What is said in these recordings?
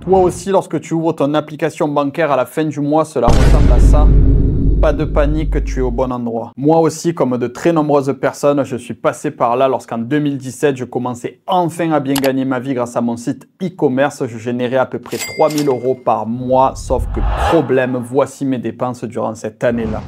Toi aussi, lorsque tu ouvres ton application bancaire à la fin du mois, cela ressemble à ça. Pas de panique, tu es au bon endroit. Moi aussi, comme de très nombreuses personnes, je suis passé par là lorsqu'en 2017, je commençais enfin à bien gagner ma vie grâce à mon site e-commerce. Je générais à peu près 3000 € par mois, sauf que problème, voici mes dépenses durant cette année-là.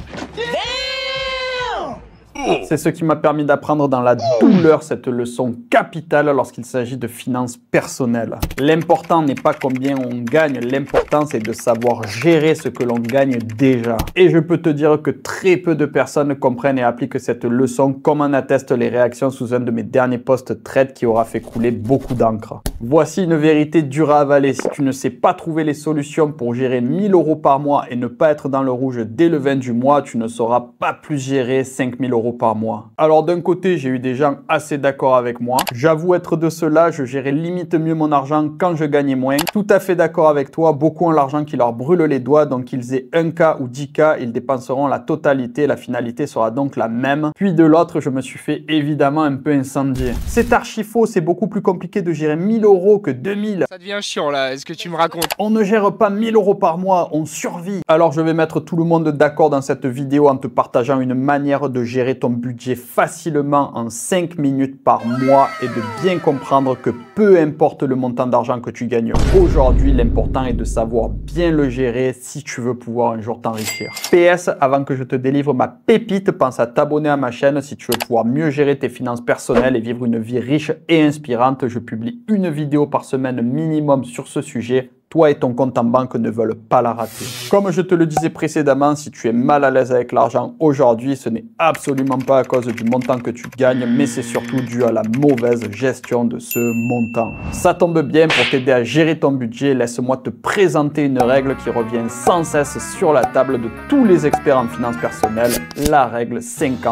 C'est ce qui m'a permis d'apprendre dans la douleur cette leçon capitale lorsqu'il s'agit de finances personnelles. L'important n'est pas combien on gagne, l'important c'est de savoir gérer ce que l'on gagne déjà. Et je peux te dire que très peu de personnes comprennent et appliquent cette leçon, comme en attestent les réactions sous un de mes derniers posts trade qui aura fait couler beaucoup d'encre. Voici une vérité dure à avaler. Si tu ne sais pas trouver les solutions pour gérer 1000 € par mois et ne pas être dans le rouge dès le 20 du mois, tu ne sauras pas plus gérer 5000 € par mois. Alors d'un côté, j'ai eu des gens assez d'accord avec moi. J'avoue être de cela, je gérais limite mieux mon argent quand je gagnais moins. Tout à fait d'accord avec toi, beaucoup ont l'argent qui leur brûle les doigts, donc qu'ils aient 1K ou 10K, ils dépenseront la totalité, la finalité sera donc la même. Puis de l'autre, je me suis fait évidemment un peu incendier. C'est archi faux, c'est beaucoup plus compliqué de gérer 1000 € que 2000. Ça devient chiant là, est-ce que tu me racontes? On ne gère pas 1000 € par mois, on survit. Alors je vais mettre tout le monde d'accord dans cette vidéo en te partageant une manière de gérer ton budget facilement en 5 minutes par mois et de bien comprendre que peu importe le montant d'argent que tu gagnes aujourd'hui, l'important est de savoir bien le gérer si tu veux pouvoir un jour t'enrichir. PS, avant que je te délivre ma pépite, pense à t'abonner à ma chaîne si tu veux pouvoir mieux gérer tes finances personnelles et vivre une vie riche et inspirante. Je publie une vidéo par semaine minimum sur ce sujet. Toi et ton compte en banque ne veulent pas la rater. Comme je te le disais précédemment, si tu es mal à l'aise avec l'argent aujourd'hui, ce n'est absolument pas à cause du montant que tu gagnes, mais c'est surtout dû à la mauvaise gestion de ce montant. Ça tombe bien, pour t'aider à gérer ton budget, laisse-moi te présenter une règle qui revient sans cesse sur la table de tous les experts en finances personnelles, la règle 50-30-20.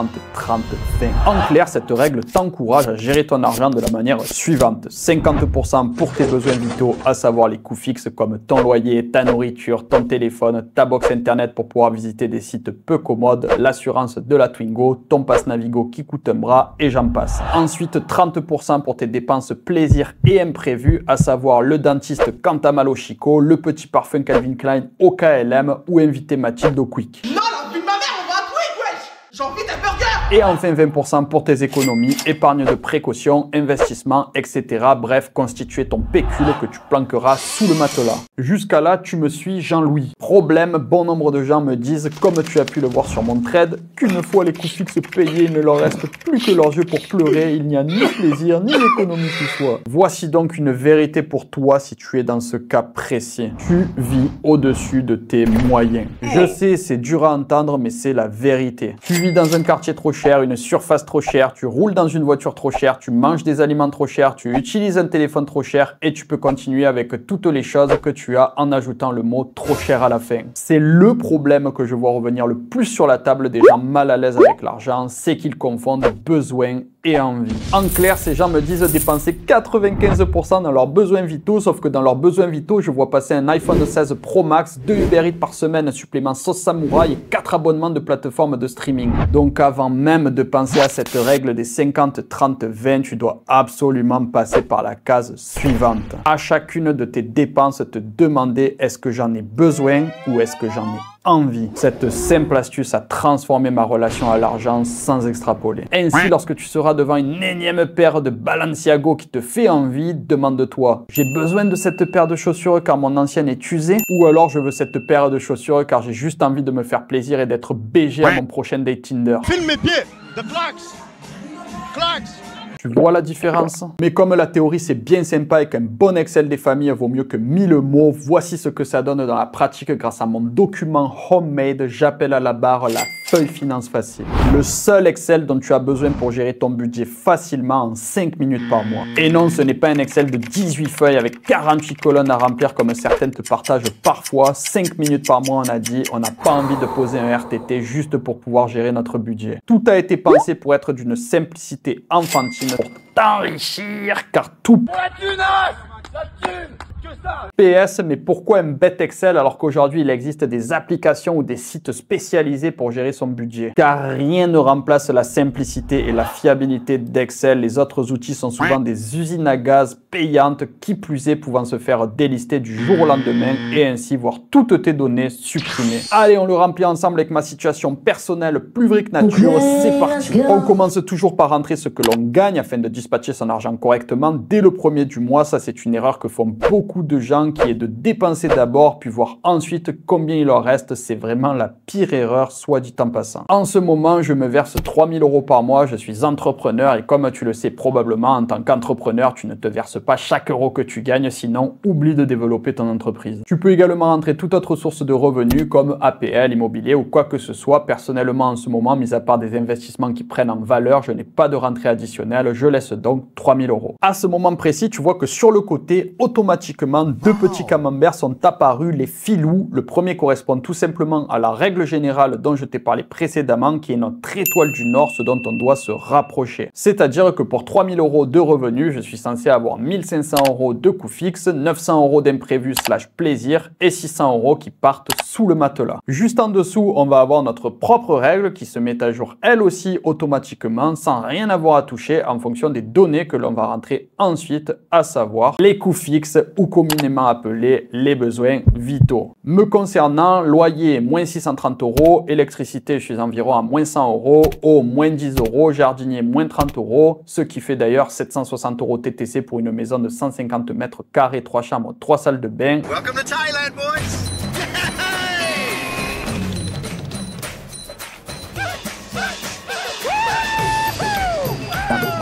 En clair, cette règle t'encourage à gérer ton argent de la manière suivante. 50% pour tes besoins vitaux, à savoir les coûts fixes comme ton loyer, ta nourriture, ton téléphone, ta box internet pour pouvoir visiter des sites peu commodes, l'assurance de la Twingo, ton pass Navigo qui coûte un bras et j'en passe. Ensuite, 30% pour tes dépenses plaisir et imprévus, à savoir le dentiste quand t'as mal au chicot, le petit parfum Calvin Klein au KLM ou inviter Mathilde au Quick. Non, la vie de ma mère, on va à Quick, wesh! J'ai envie d'un burger! Et enfin 20% pour tes économies, épargne de précaution, investissement, etc. Bref, constituer ton pécule que tu planqueras sous le matelas. Jusqu'à là, tu me suis, Jean-Louis. Problème, bon nombre de gens me disent, comme tu as pu le voir sur mon trade, qu'une fois les coûts fixes payés, il ne leur reste plus que leurs yeux pour pleurer, il n'y a ni plaisir ni économie qui soit. Voici donc une vérité pour toi si tu es dans ce cas précis. Tu vis au-dessus de tes moyens. Je sais, c'est dur à entendre, mais c'est la vérité. Tu vis dans un quartier trop cher, une surface trop chère, tu roules dans une voiture trop chère, tu manges des aliments trop chers, tu utilises un téléphone trop cher et tu peux continuer avec toutes les choses que tu as en ajoutant le mot trop cher à la fin. C'est le problème que je vois revenir le plus sur la table des gens mal à l'aise avec l'argent, c'est qu'ils confondent besoin et envie. En clair, ces gens me disent dépenser 95% dans leurs besoins vitaux, sauf que dans leurs besoins vitaux, je vois passer un iPhone 16 Pro Max, 2 Uber Eats par semaine, supplément sauce samouraï et 4 abonnements de plateformes de streaming. Donc avant même de penser à cette règle des 50-30-20, tu dois absolument passer par la case suivante. À chacune de tes dépenses, te demander est-ce que j'en ai besoin ou est-ce que j'en ai envie. Cette simple astuce a transformé ma relation à l'argent sans extrapoler. Ainsi, lorsque tu seras devant une énième paire de Balenciaga qui te fait envie, demande-toi, j'ai besoin de cette paire de chaussures car mon ancienne est usée, ou alors je veux cette paire de chaussures car j'ai juste envie de me faire plaisir et d'être BG à mon prochain date Tinder. Filme mes pieds, de claques, claques. Tu vois la différence? Mais comme la théorie c'est bien sympa et qu'un bon Excel des familles vaut mieux que 1000 mots, voici ce que ça donne dans la pratique grâce à mon document homemade. J'appelle à la barre la feuille finance facile. Le seul Excel dont tu as besoin pour gérer ton budget facilement en 5 minutes par mois. Et non, ce n'est pas un Excel de 18 feuilles avec 48 colonnes à remplir comme certaines te partagent parfois. 5 minutes par mois, on a dit, on n'a pas envie de poser un RTT juste pour pouvoir gérer notre budget. Tout a été pensé pour être d'une simplicité enfantine, pour t'enrichir, car tout... La thune! La thune! PS, mais pourquoi un bête Excel alors qu'aujourd'hui il existe des applications ou des sites spécialisés pour gérer son budget? Car rien ne remplace la simplicité et la fiabilité d'Excel. Les autres outils sont souvent des usines à gaz payantes, qui plus est pouvant se faire délister du jour au lendemain et ainsi voir toutes tes données supprimées. Allez, on le remplit ensemble avec ma situation personnelle plus vraie que nature. C'est parti. On commence toujours par rentrer ce que l'on gagne afin de dispatcher son argent correctement dès le premier du mois. Ça, c'est une erreur que font beaucoup de gens, qui est de dépenser d'abord puis voir ensuite combien il leur reste. C'est vraiment la pire erreur, soit dit en passant. En ce moment, je me verse 3000 € par mois. Je suis entrepreneur et comme tu le sais probablement, en tant qu'entrepreneur, tu ne te verses pas chaque euro que tu gagnes, sinon oublie de développer ton entreprise. Tu peux également rentrer toute autre source de revenus comme APL, immobilier ou quoi que ce soit. Personnellement, en ce moment, mis à part des investissements qui prennent en valeur, je n'ai pas de rentrée additionnelle. Je laisse donc 3000 €. À ce moment précis, tu vois que sur le côté, automatiquement, deux petits camemberts sont apparus, les filous. Le premier correspond tout simplement à la règle générale dont je t'ai parlé précédemment, qui est notre étoile du Nord, ce dont on doit se rapprocher. C'est-à-dire que pour 3000 € de revenus, je suis censé avoir 1500 € de coûts fixes, 900 € d'imprévus / plaisir et 600 € qui partent sous le matelas. Juste en dessous, on va avoir notre propre règle qui se met à jour elle aussi automatiquement sans rien avoir à toucher en fonction des données que l'on va rentrer ensuite, à savoir les coûts fixes ou communément appelés les besoins vitaux. Me concernant, loyer moins 630 €, électricité je suis environ à moins 100 €, eau moins 10 €, jardinier moins 30 €, ce qui fait d'ailleurs 760 € TTC pour une maison de 150 mètres carrés, 3 chambres, 3 salles de bain. Welcome to Thailand, boys!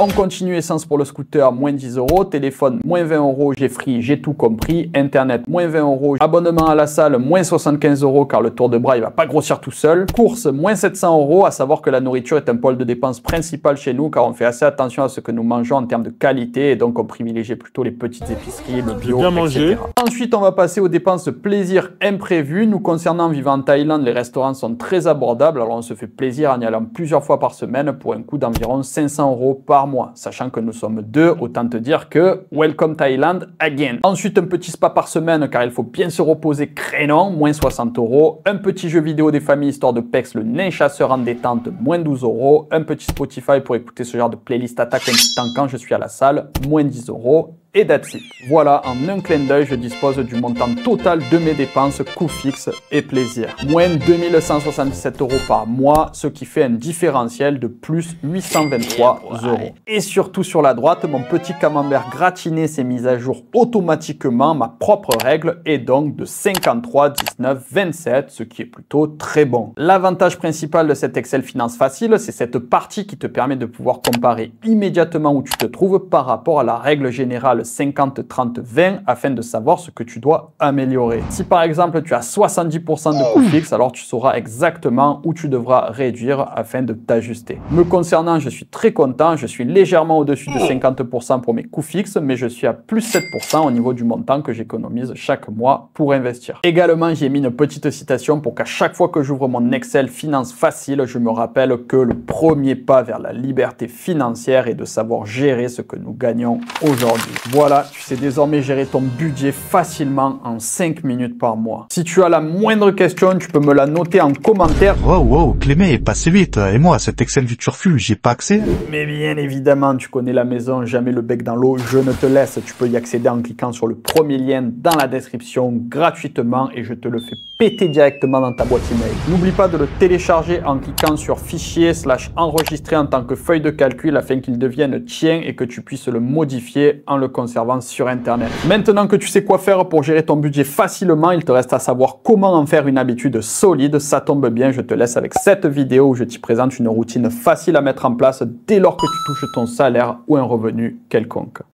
On continue, essence pour le scooter, moins 10 €, téléphone, moins 20 €, j'ai free, j'ai tout compris, internet, moins 20 €, abonnement à la salle, moins 75 € car le tour de bras il va pas grossir tout seul, courses, moins 700 €, à savoir que la nourriture est un pôle de dépense principal chez nous car on fait assez attention à ce que nous mangeons en termes de qualité et donc on privilégie plutôt les petites épiceries, le bio, etc. Ensuite, on va passer aux dépenses plaisir imprévues. Nous concernant, vivant en Thaïlande, les restaurants sont très abordables, alors on se fait plaisir en y allant plusieurs fois par semaine pour un coût d'environ 500 € par mois. Sachant que nous sommes deux, autant te dire que welcome Thailand again. Ensuite, un petit spa par semaine car il faut bien se reposer, crénon, moins 60 €. Un petit jeu vidéo des familles histoire de pex, le nain chasseur en détente, moins 12 €. Un petit Spotify pour écouter ce genre de playlist attaque un petit temps quand je suis à la salle, moins 10 €. Et that's it. Voilà, en un clin d'œil, je dispose du montant total de mes dépenses, coûts fixes et plaisir. Moins 2177 € par mois, ce qui fait un différentiel de plus 823 €. Et surtout sur la droite, mon petit camembert gratiné s'est mis à jour automatiquement. Ma propre règle est donc de 53, 19, 27, ce qui est plutôt très bon. L'avantage principal de cet Excel Finance Facile, c'est cette partie qui te permet de pouvoir comparer immédiatement où tu te trouves par rapport à la règle générale 50, 30, 20 afin de savoir ce que tu dois améliorer. Si par exemple tu as 70% de coûts fixes, alors tu sauras exactement où tu devras réduire afin de t'ajuster. Me concernant, je suis très content, je suis légèrement au-dessus de 50% pour mes coûts fixes, mais je suis à plus 7% au niveau du montant que j'économise chaque mois pour investir. Également, j'ai mis une petite citation pour qu'à chaque fois que j'ouvre mon Excel Finance Facile, je me rappelle que le premier pas vers la liberté financière est de savoir gérer ce que nous gagnons aujourd'hui. Voilà, tu sais désormais gérer ton budget facilement en 5 minutes par mois. Si tu as la moindre question, tu peux me la noter en commentaire. Wow, Clément est passé vite. Et moi, cet Excel du turfu, j'ai pas accès. Mais bien évidemment, tu connais la maison, jamais le bec dans l'eau, je ne te laisse. Tu peux y accéder en cliquant sur le premier lien dans la description gratuitement et je te le fais péter directement dans ta boîte email. N'oublie pas de le télécharger en cliquant sur fichier / enregistrer en tant que feuille de calcul afin qu'il devienne tien et que tu puisses le modifier en le conservant sur internet. Maintenant que tu sais quoi faire pour gérer ton budget facilement, il te reste à savoir comment en faire une habitude solide. Ça tombe bien, je te laisse avec cette vidéo où je t'y présente une routine facile à mettre en place dès lors que tu touches ton salaire ou un revenu quelconque.